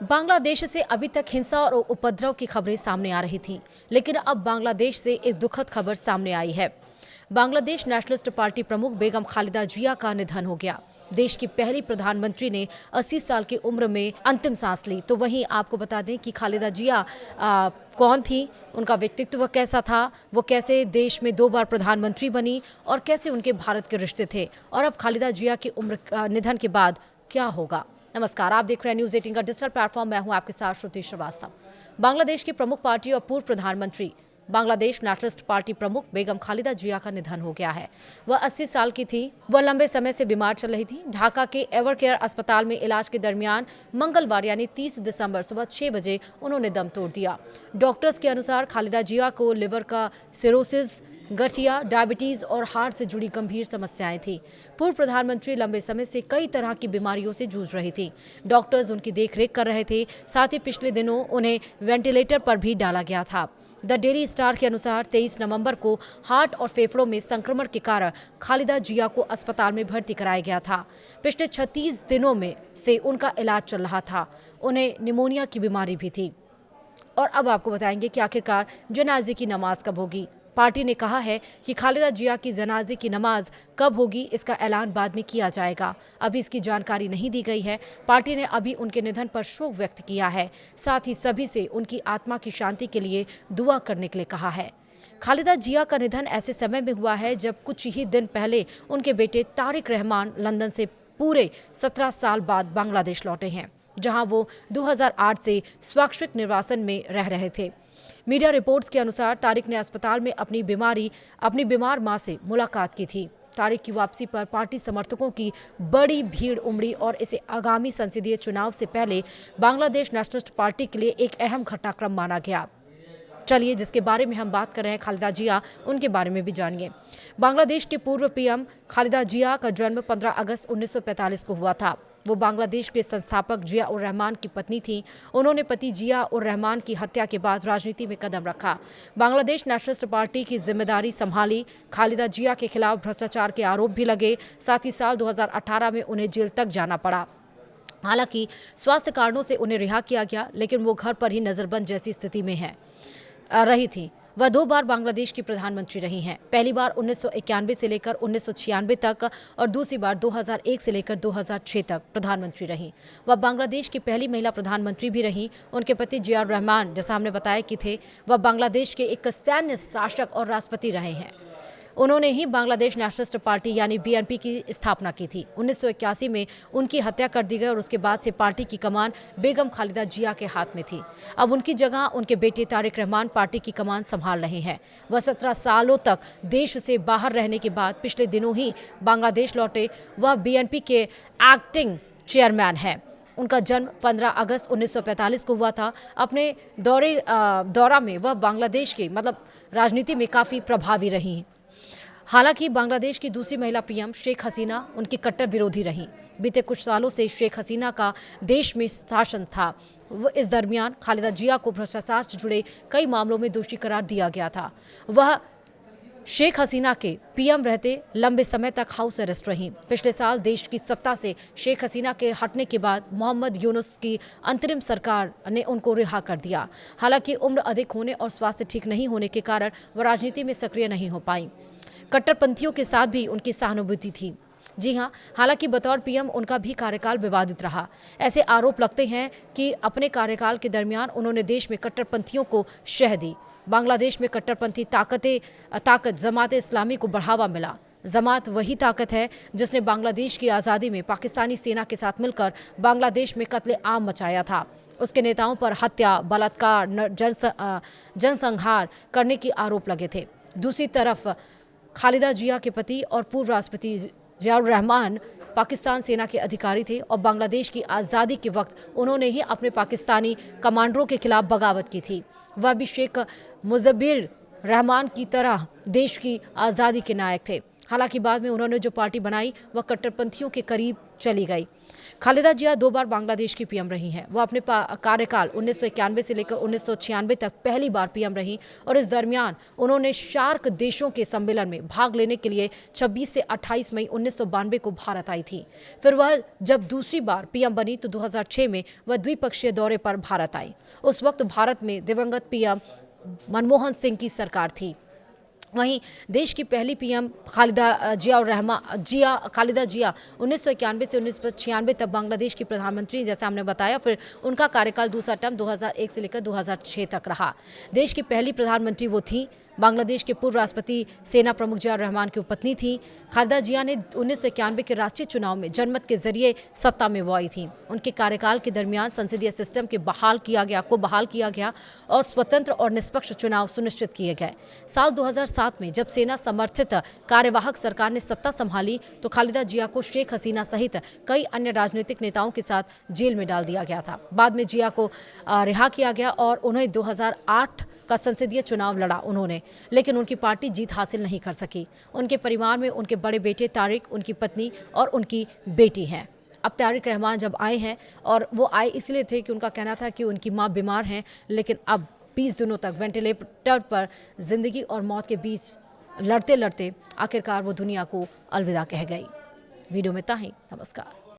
बांग्लादेश से अभी तक हिंसा और उपद्रव की खबरें सामने आ रही थीं, लेकिन अब बांग्लादेश से एक दुखद खबर सामने आई है। बांग्लादेश नेशनलिस्ट पार्टी प्रमुख बेगम खालिदा जिया का निधन हो गया। देश की पहली प्रधानमंत्री ने 80 साल की उम्र में अंतिम सांस ली। तो वहीं आपको बता दें कि खालिदा जिया कौन थी, उनका व्यक्तित्व कैसा था, वो कैसे देश में 2 बार प्रधानमंत्री बनी और कैसे उनके भारत के रिश्ते थे, और अब खालिदा जिया की निधन के बाद क्या होगा। नमस्कार, आप देख रहे हैं न्यूज़ 18 का डिजिटल प्लेटफॉर्म। मैं हूं आपके साथ श्रुति श्रीवास्तव। बांग्लादेश की प्रमुख पार्टी और पूर्व प्रधानमंत्री बांग्लादेश नेशनलिस्ट पार्टी प्रमुख बेगम खालिदा जिया का निधन हो गया है। वह 80 साल की थी। वह लंबे समय से बीमार चल रही थी। ढाका के एवरकेयर अस्पताल में इलाज के दरमियान मंगलवार यानी 30 दिसंबर सुबह 6 बजे उन्होंने दम तोड़ दिया। डॉक्टर्स के अनुसार खालिदा जिया को लिवर का सिरोसिस, गठिया, डायबिटीज और हार्ट से जुड़ी गंभीर समस्याएं थी। पूर्व प्रधानमंत्री लंबे समय से कई तरह की बीमारियों से जूझ रही थी। डॉक्टर्स उनकी देखरेख कर रहे थे। साथ ही पिछले दिनों उन्हें वेंटिलेटर पर भी डाला गया था। द डेली स्टार के अनुसार 23 नवंबर को हार्ट और फेफड़ों में संक्रमण के कारण खालिदा जिया को अस्पताल में भर्ती कराया गया था। पिछले 36 दिनों में से उनका इलाज चल रहा था। उन्हें निमोनिया की बीमारी भी थी। और अब आपको बताएंगे कि आखिरकार जनाजे की नमाज कब होगी। पार्टी ने कहा है कि खालिदा जिया की जनाजे की नमाज कब होगी, इसका ऐलान बाद में किया जाएगा। अभी इसकी जानकारी नहीं दी गई है। पार्टी ने अभी उनके निधन पर शोक व्यक्त किया है। साथ ही सभी से उनकी आत्मा की शांति के लिए दुआ करने के लिए कहा है। खालिदा जिया का निधन ऐसे समय में हुआ है जब कुछ ही दिन पहले उनके बेटे तारिक रहमान लंदन से पूरे 17 साल बाद बांग्लादेश लौटे हैं, जहां वो 2008 से स्वैच्छिक निर्वासन में रह रहे थे। मीडिया रिपोर्ट्स के अनुसार तारिक ने अस्पताल में अपनी बीमार मां से मुलाकात की थी। तारिक की वापसी पर पार्टी समर्थकों की बड़ी भीड़ उमड़ी और इसे आगामी संसदीय चुनाव से पहले बांग्लादेश नेशनलिस्ट पार्टी के लिए एक अहम घटनाक्रम माना गया। चलिए, जिसके बारे में हम बात कर रहे हैं खालिदा जिया, उनके बारे में भी जानिए। बांग्लादेश के पूर्व पीएम खालिदा जिया का जन्म 15 अगस्त 1945 को हुआ था। वो बांग्लादेश के संस्थापक जिया उर रहमान की पत्नी थी। उन्होंने पति जिया उर रहमान की हत्या के बाद राजनीति में कदम रखा। बांग्लादेश नेशनलिस्ट पार्टी की जिम्मेदारी संभाली। खालिदा जिया के खिलाफ भ्रष्टाचार के आरोप भी लगे। साथ ही साल 2018 में उन्हें जेल तक जाना पड़ा। हालांकि स्वास्थ्य कारणों से उन्हें रिहा किया गया, लेकिन वो घर पर ही नजरबंद जैसी स्थिति में रही थी। वह 2 बार बांग्लादेश की प्रधानमंत्री रही हैं। पहली बार 1991 से लेकर 1996 तक और दूसरी बार 2001 से लेकर 2006 तक प्रधानमंत्री रहीं। वह बांग्लादेश की पहली महिला प्रधानमंत्री भी रहीं। उनके पति जिया उर रहमान, जैसा हमने बताया कि थे, वह बांग्लादेश के एक सैन्य शासक और राष्ट्रपति रहे हैं। उन्होंने ही बांग्लादेश नेशनलिस्ट पार्टी यानी बीएनपी की स्थापना की थी। 1981 में उनकी हत्या कर दी गई और उसके बाद से पार्टी की कमान बेगम खालिदा जिया के हाथ में थी। अब उनकी जगह उनके बेटे तारिक रहमान पार्टी की कमान संभाल रहे हैं। वह 17 सालों तक देश से बाहर रहने के बाद पिछले दिनों ही बांग्लादेश लौटे। वह बीएनपी के एक्टिंग चेयरमैन हैं। उनका जन्म 15 अगस्त 1945 को हुआ था। अपने दौरा में वह बांग्लादेश के राजनीति में काफ़ी प्रभावी रही। हालांकि बांग्लादेश की दूसरी महिला पीएम शेख हसीना उनकी कट्टर विरोधी रहीं। बीते कुछ सालों से शेख हसीना का देश में शासन था। इस दरमियान खालिदा जिया को भ्रष्टाचार से जुड़े कई मामलों में दोषी करार दिया गया था। वह शेख हसीना के पीएम रहते लंबे समय तक हाउस अरेस्ट रहीं। पिछले साल देश की सत्ता से शेख हसीना के हटने के बाद मोहम्मद यूनुस की अंतरिम सरकार ने उनको रिहा कर दिया। हालांकि उम्र अधिक होने और स्वास्थ्य ठीक नहीं होने के कारण वह राजनीति में सक्रिय नहीं हो पाई। कट्टरपंथियों के साथ भी उनकी सहानुभूति थी। जी हां, हालांकि बतौर पीएम उनका भी कार्यकाल विवादित रहा। ऐसे आरोप लगते हैं कि अपने कार्यकाल के दरमियान उन्होंने देश में कट्टरपंथियों को शह दी। बांग्लादेश में कट्टरपंथी ताकत जमात इस्लामी को बढ़ावा मिला। जमात वही ताकत है जिसने बांग्लादेश की आज़ादी में पाकिस्तानी सेना के साथ मिलकर बांग्लादेश में कत्ले आम मचाया था। उसके नेताओं पर हत्या, बलात्कार, जनसंहार करने के आरोप लगे थे। दूसरी तरफ खालिदा जिया के पति और पूर्व राष्ट्रपति जिया उर रहमान पाकिस्तान सेना के अधिकारी थे और बांग्लादेश की आज़ादी के वक्त उन्होंने ही अपने पाकिस्तानी कमांडरों के खिलाफ बगावत की थी। वह भी शेख मुजब्बिर रहमान की तरह देश की आज़ादी के नायक थे। हालांकि बाद में उन्होंने जो पार्टी बनाई वह कट्टरपंथियों के करीब चली गई। खालिदा जिया 2 बार बांग्लादेश की पीएम रही हैं। वो अपने कार्यकाल 1991 से लेकर 1996 तक पहली बार पीएम रही और इस दरमियान उन्होंने सार्क देशों के सम्मेलन में भाग लेने के लिए 26 से 28 मई 1992 को भारत आई थी। फिर वह जब दूसरी बार पीएम बनी तो 2006 में वह द्विपक्षीय दौरे पर भारत आई। उस वक्त भारत में दिवंगत पीएम मनमोहन सिंह की सरकार थी। वहीं देश की पहली पीएम खालिदा जिया 1991 से 1996 तक बांग्लादेश की प्रधानमंत्री, जैसा हमने बताया। फिर उनका कार्यकाल दूसरा टर्म 2001 से लेकर 2006 तक रहा। देश की पहली प्रधानमंत्री वो थी। बांग्लादेश के पूर्व राष्ट्रपति सेना प्रमुख जिया रहमान की पत्नी थी। खालिदा जिया ने 1991 के राष्ट्रीय चुनाव में जनमत के जरिए सत्ता में वो आई थी। उनके कार्यकाल के दरमियान संसदीय सिस्टम के बहाल किया गया और स्वतंत्र और निष्पक्ष चुनाव सुनिश्चित किए गए। साल 2007 में जब सेना समर्थित कार्यवाहक सरकार ने सत्ता संभाली तो खालिदा जिया को शेख हसीना सहित कई अन्य राजनीतिक नेताओं के साथ जेल में डाल दिया गया था। बाद में जिया को रिहा किया गया और उन्हें 2008 का संसदीय चुनाव लड़ा उन्होंने, लेकिन उनकी पार्टी जीत हासिल नहीं कर सकी। उनके परिवार में उनके बड़े बेटे तारिक, उनकी पत्नी और उनकी बेटी हैं। अब तारिक रहमान जब आए हैं, और वो आए इसलिए थे कि उनका कहना था कि उनकी मां बीमार हैं, लेकिन अब 20 दिनों तक वेंटिलेटर पर जिंदगी और मौत के बीच लड़ते लड़ते आखिरकार वो दुनिया को अलविदा कह गई। वीडियो में इतना ही। नमस्कार।